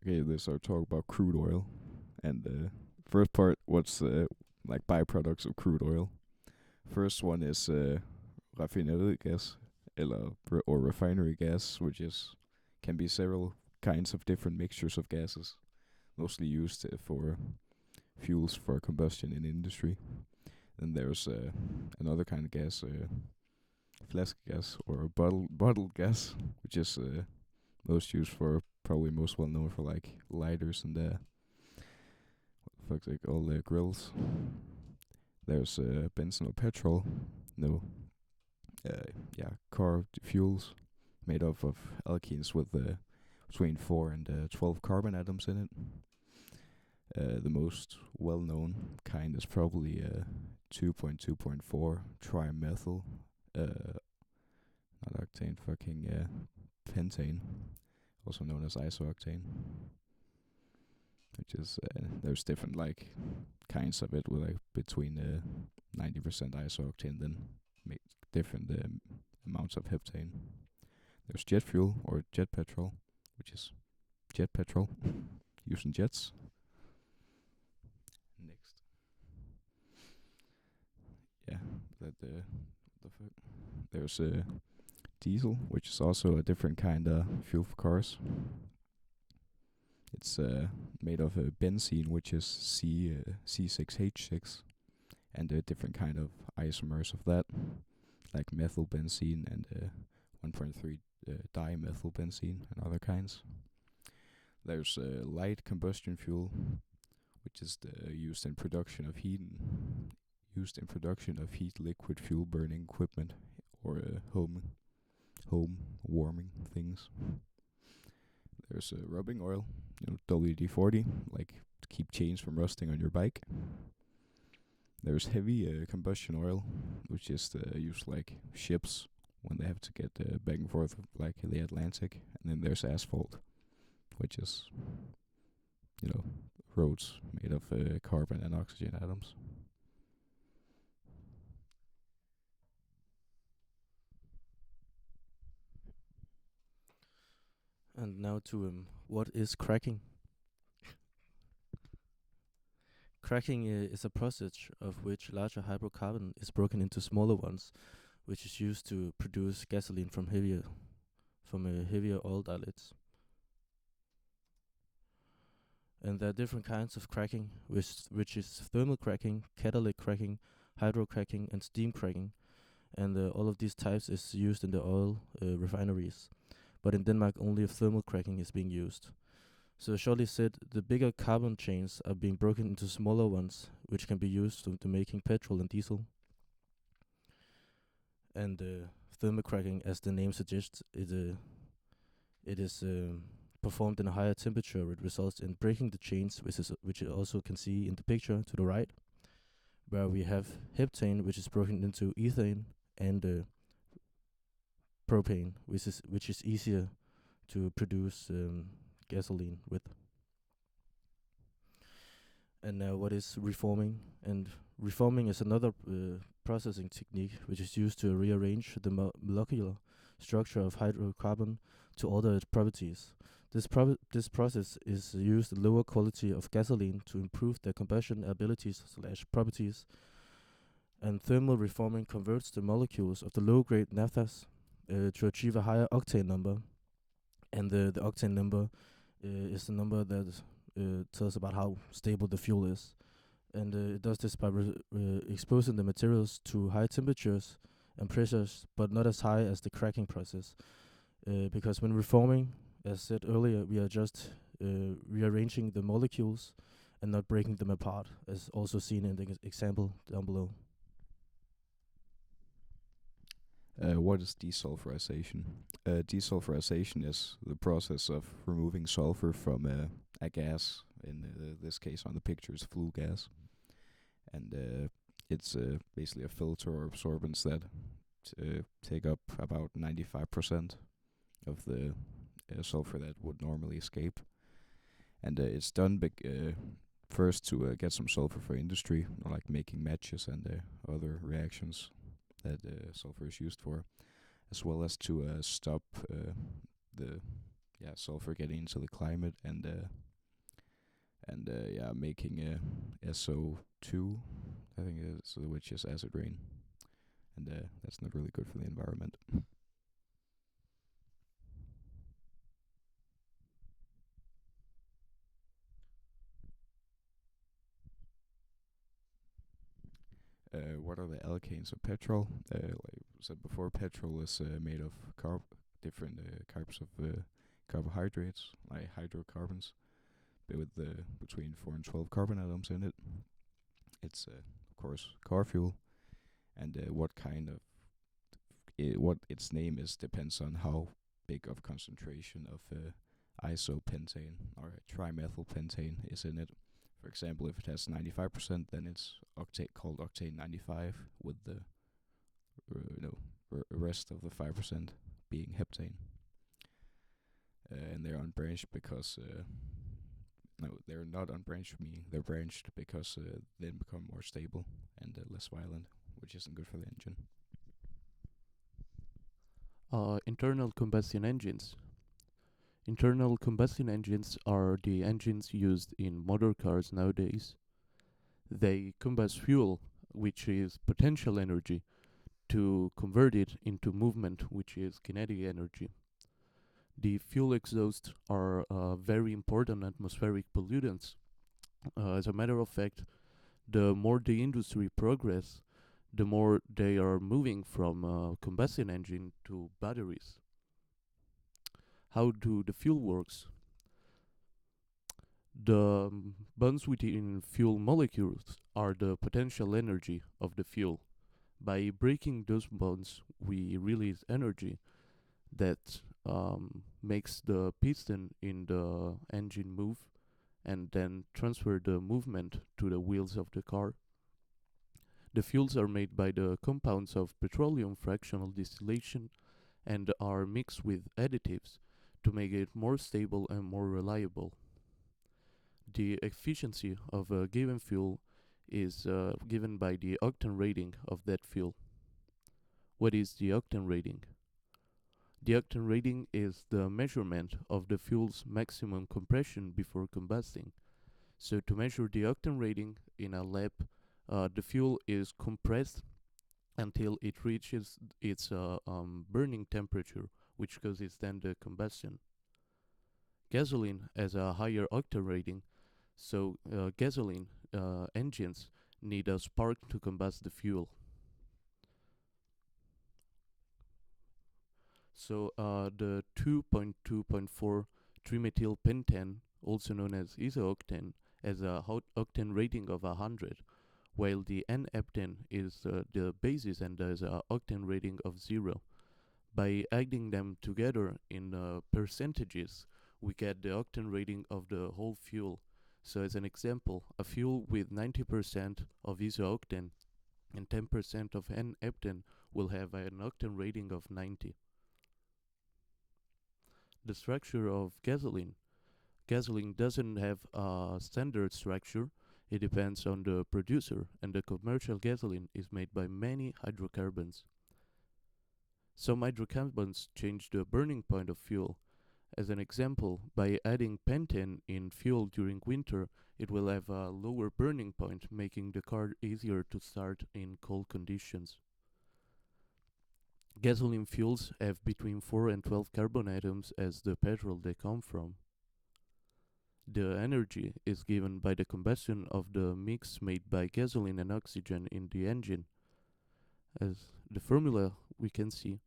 Okay, this our talk about crude oil, and first part, what's like byproducts of crude oil. First one is raffineri gas, or refinery gas, which is can be several kinds of different mixtures of gases, mostly used for fuels for combustion in industry. Then there's another kind of gas, flask gas or bottled gas, which is most used for probably most well known for like lighters and fuck like all the grills. There's benzene or petrol, no, car fuels made up of alkenes with between 4 and 12 carbon atoms in it. The most well-known kind is probably 2.2.4 trimethyl, not octane, fucking pentane, also known as isooctane, which is there's different like kinds of it with like between 90% isooctane, then make different amounts of heptane. There's jet fuel or jet petrol, which is jet petrol using jets. Next, yeah, that the fuck. There's diesel, which is also a different kind of fuel for cars. It's made of benzene, which is C6H6, and a different kind of isomers of that, like methylbenzene and 1.3 dimethylbenzene and other kinds. There's light combustion fuel, which is used in production of heat liquid fuel burning equipment or home warming things. There's rubbing oil, WD-40, like to keep chains from rusting on your bike. There's heavy combustion oil, which is used like ships when they have to get back and forth like the Atlantic. And then there's asphalt, which is, roads made of carbon and oxygen atoms. And now to what is cracking? Cracking is a process of which larger hydrocarbon is broken into smaller ones, which is used to produce gasoline from heavier oil dilates. And there are different kinds of cracking, which is thermal cracking, catalytic cracking, hydrocracking, and steam cracking. And all of these types is used in the oil refineries. But in Denmark, only thermal cracking is being used. So shortly said, the bigger carbon chains are being broken into smaller ones, which can be used to making petrol and diesel. And thermal cracking, as the name suggests, it is performed in a higher temperature. It results in breaking the chains, which you also can see in the picture to the right, where we have heptane, which is broken into ethane, and propane, which is easier to produce gasoline with. And now, what is reforming? And reforming is another processing technique which is used to rearrange the molecular structure of hydrocarbon to alter its properties. This process is used in lower quality of gasoline to improve their combustion abilities/properties. And thermal reforming converts the molecules of the low-grade naphthas to achieve a higher octane number. And the octane number is the number that tells about how stable the fuel is. And it does this by exposing the materials to high temperatures and pressures, but not as high as the cracking process. Because when reforming, as said earlier, we are just rearranging the molecules and not breaking them apart, as also seen in the example down below. What is desulfurization? Desulfurization is the process of removing sulfur from a gas. In this case, on the picture, is flue gas, and it's basically a filter or absorbance that take up about 95% of the sulfur that would normally escape. And it's done first to get some sulfur for industry, like making matches and other reactions that sulfur is used for, as well as to stop the yeah, sulfur getting into the climate, and yeah, making SO2, I think it is, which is acid rain, and that's not really good for the environment. What are the alkanes of petrol? Like I said before, petrol is made of different types of carbohydrates, like hydrocarbons, but with between 4 and 12 carbon atoms in it. It's of course car fuel, and what its name is depends on how big of concentration of isopentane or trimethylpentane is in it. For example, if it has 95%, then it's called octane 95, with the rest of the 5% being heptane. And they're unbranched because no, they're not unbranched, meaning they're branched because they become more stable and less violent, which isn't good for the engine. Internal combustion engines. Internal combustion engines are the engines used in motor cars nowadays. They combust fuel, which is potential energy, to convert it into movement, which is kinetic energy. The fuel exhausts are very important atmospheric pollutants. As a matter of fact, the more the industry progress, the more they are moving from combustion engine to batteries. How do the fuel works? The bonds within fuel molecules are the potential energy of the fuel. By breaking those bonds, we release energy that makes the piston in the engine move and then transfer the movement to the wheels of the car. The fuels are made by the compounds of petroleum fractional distillation and are mixed with additives to make it more stable and more reliable. The efficiency of a given fuel is given by the octane rating of that fuel. What is the octane rating? The octane rating is the measurement of the fuel's maximum compression before combusting. So to measure the octane rating in a lab, the fuel is compressed until it reaches its burning temperature, which causes then the combustion. Gasoline has a higher octane rating, so gasoline engines need a spark to combust the fuel. So the 2.2.4 trimethylpentane, also known as isooctane, has a octane rating of 100, while the N-heptane is the basis and has a octane rating of 0. By adding them together in percentages, we get the octane rating of the whole fuel. So as an example, a fuel with 90% of isooctane and 10% of N-heptane will have an octane rating of 90. The structure of gasoline. Gasoline doesn't have a standard structure. It depends on the producer, and the commercial gasoline is made by many hydrocarbons. Some hydrocarbons change the burning point of fuel. As an example, by adding pentane in fuel during winter, it will have a lower burning point, making the car easier to start in cold conditions. Gasoline fuels have between 4 and 12 carbon atoms as the petrol they come from. The energy is given by the combustion of the mix made by gasoline and oxygen in the engine. As the formula we can see,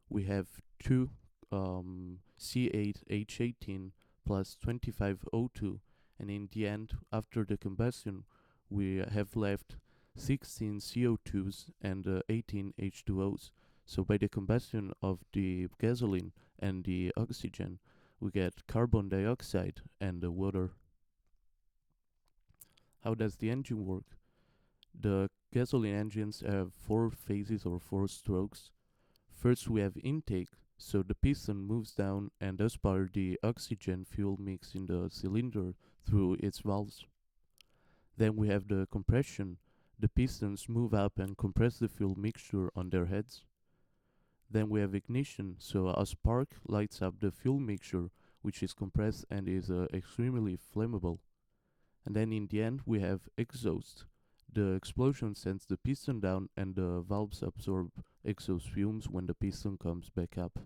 we have 2 C8H18 plus 25 O2, and in the end, after the combustion, we have left 16 CO2s and 18 H2Os. So by the combustion of the gasoline and the oxygen, we get carbon dioxide and the water. How does the engine work? The gasoline engines have 4 phases or 4 strokes. First we have intake, so the piston moves down and aspires the oxygen fuel mix in the cylinder through its valves. Then we have the compression. The pistons move up and compress the fuel mixture on their heads. Then we have ignition, so a spark lights up the fuel mixture, which is compressed and is extremely flammable. And then in the end, we have exhaust. The explosion sends the piston down, and the valves absorb exhaust fumes when the piston comes back up.